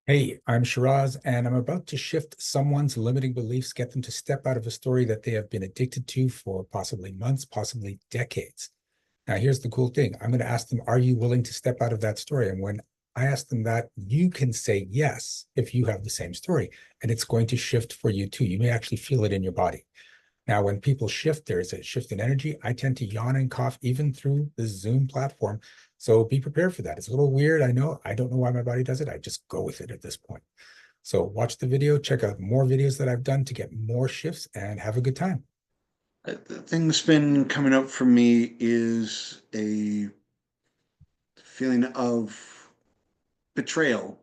Hey, I'm Shiraz, and I'm about to shift someone's limiting beliefs, get them to step out of a story that they have been addicted to for possibly months, possibly decades. Now, here's the cool thing. I'm going to ask them, are you willing to step out of that story? And when I ask them that, you can say yes if you have the same story, and it's going to shift for you too. You may actually feel it in your body. Now, when people shift, there's a shift in energy. I tend to yawn and cough even through the Zoom platform. So be prepared for that. It's a little weird. I know. I don't know why my body does it. I just go with it at this point. So watch the video, check out more videos that I've done to get more shifts and have a good time. The thing that's been coming up for me is a feeling of betrayal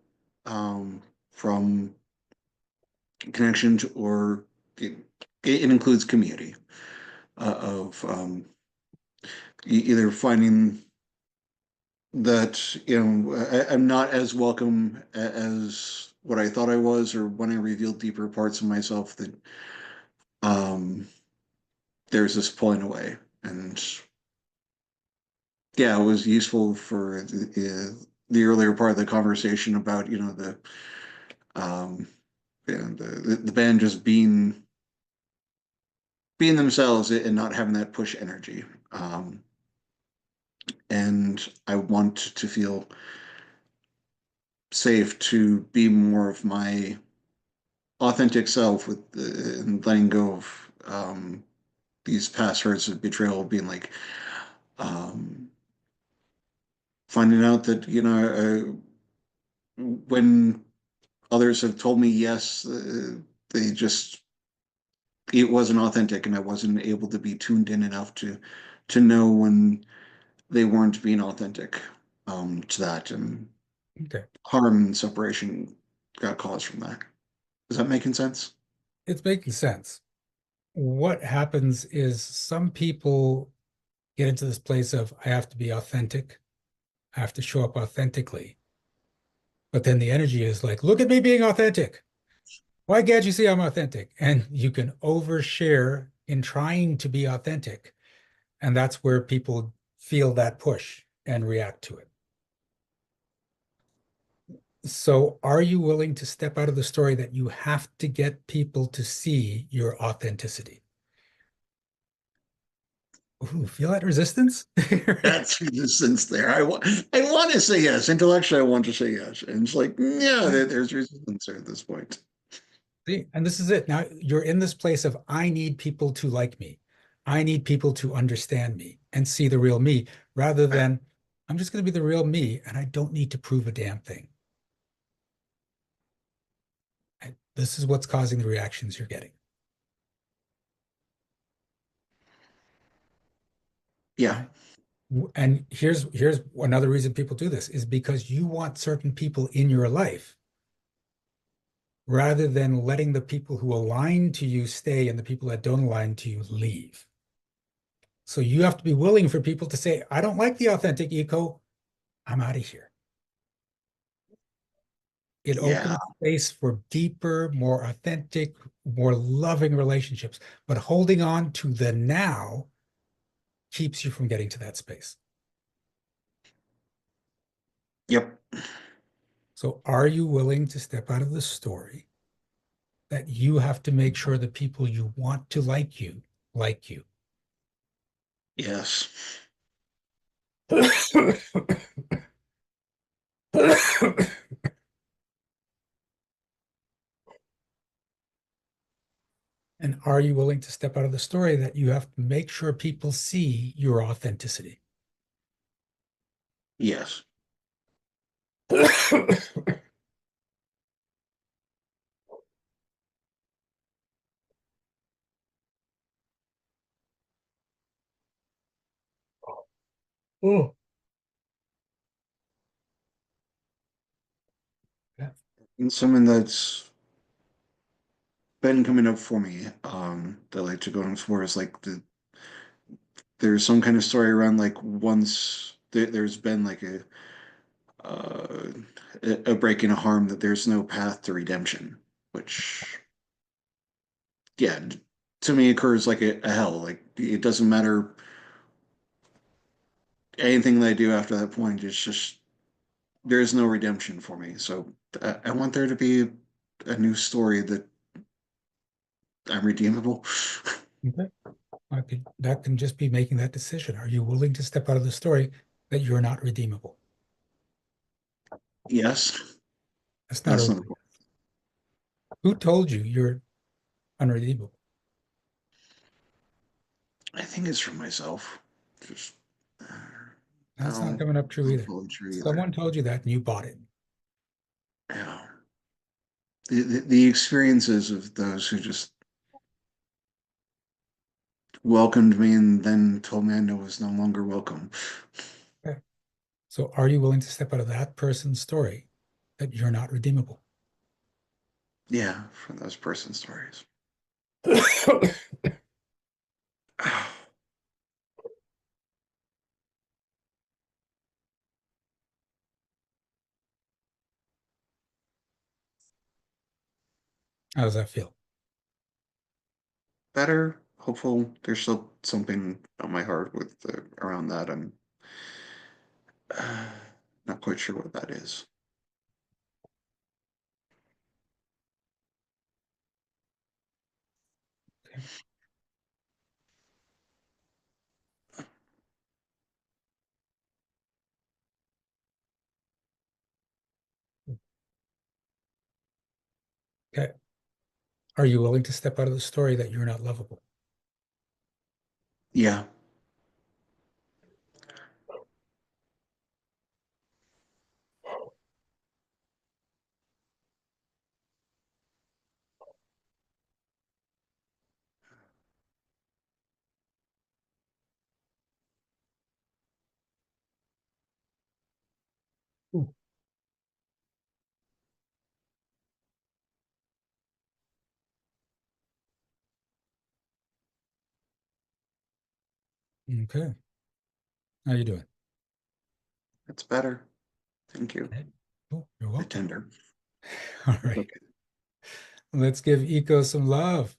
from connections, or it, it includes community, of either finding that I'm not as welcome as what I thought I was, or when I revealed deeper parts of myself that um, there's this pulling away. And yeah, it was useful for the earlier part of the conversation about um, the band just being themselves and not having that push energy. And I want to feel safe to be more of my authentic self, and letting go of these past hurts of betrayal, being like um, finding out that when others have told me yes, they just it wasn't authentic, and I wasn't able to be tuned in enough to know when they weren't being authentic, to that, and Okay. harm and separation got caused from that. Is that making sense? It's making sense. What happens is some people get into this place of, I have to be authentic. I have to show up authentically. But then the energy is like, look at me being authentic. Why can't you see I'm authentic? And you can overshare in trying to be authentic. And that's where people feel that push and react to it. So, are you willing to step out of the story that you have to get people to see your authenticity? Ooh, feel that resistance? That's resistance there. I want to say yes. Intellectually, I want to say yes. And it's like, yeah, there's resistance there at this point. See, and this is it. Now you're in this place of, I need people to like me. I need people to understand me and see the real me rather Right. than I'm just going to be the real me and I don't need to prove a damn thing. And this is what's causing the reactions you're getting. Yeah. Right? And here's another reason people do this is because you want certain people in your life rather than letting the people who align to you stay and the people that don't align to you leave. So you have to be willing for people to say, I don't like the authentic eco. I'm out of here. It Yeah. opens space for deeper, more authentic, more loving relationships. But holding on to the now keeps you from getting to that space. Yep. So are you willing to step out of the story that you have to make sure the people you want to like you like you? Yes. And are you willing to step out of the story that you have to make sure people see your authenticity? Yes. Oh, yeah. And something that's been coming up for me, that I like to go on for, is like there's some kind of story around, like, once there's been like uh, a breaking, a harm, that there's no path to redemption, which, yeah, to me occurs like a hell. Like, it doesn't matter anything that I do after that point. It's just there's no redemption for me. So I want there to be a new story that I'm redeemable. Okay. That can just be making that decision. Are you willing to step out of the story that you're not redeemable? Yes, That's not that's a, not a problem. who told you you're unredeemable? I think it's for myself. Just That's not no, coming up true not either. fully true either. Someone told you that and you bought it. Yeah. The experiences of those who just welcomed me and then told me I was no longer welcome. Okay. So are you willing to step out of that person's story that you're not redeemable? Yeah, from those person stories. How does that feel? Better, hopeful. There's still something on my heart with around that. I'm not quite sure what that is. Okay. Are you willing to step out of the story that you're not lovable? Yeah, Ooh. Okay. How you doing? it's better. Thank you. Okay. Oh, you're The welcome. tender. All It's right. okay. Let's give Eco some love.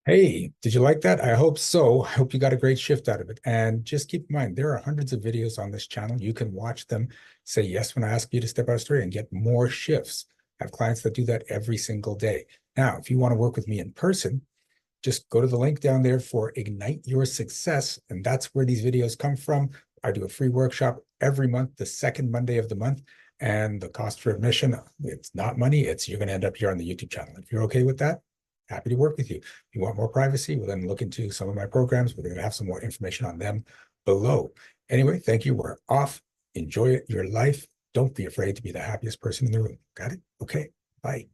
Hey, did you like that? I hope so. I hope you got a great shift out of it. And just keep in mind, there are hundreds of videos on this channel. You can watch them, say yes when I ask you to step out of story and get more shifts. I have clients that do that every single day. Now, if you want to work with me in person, just go to the link down there for Ignite Your Success. And that's where these videos come from. I do a free workshop every month, the second Monday of the month. And the cost for admission, it's not money. It's you're going to end up here on the YouTube channel. If you're okay with that, happy to work with you. If you want more privacy, we'll then look into some of my programs. We're going to have some more information on them below. Anyway, thank you. We're off. Enjoy your life. Don't be afraid to be the happiest person in the room. Got it? Okay. Bye.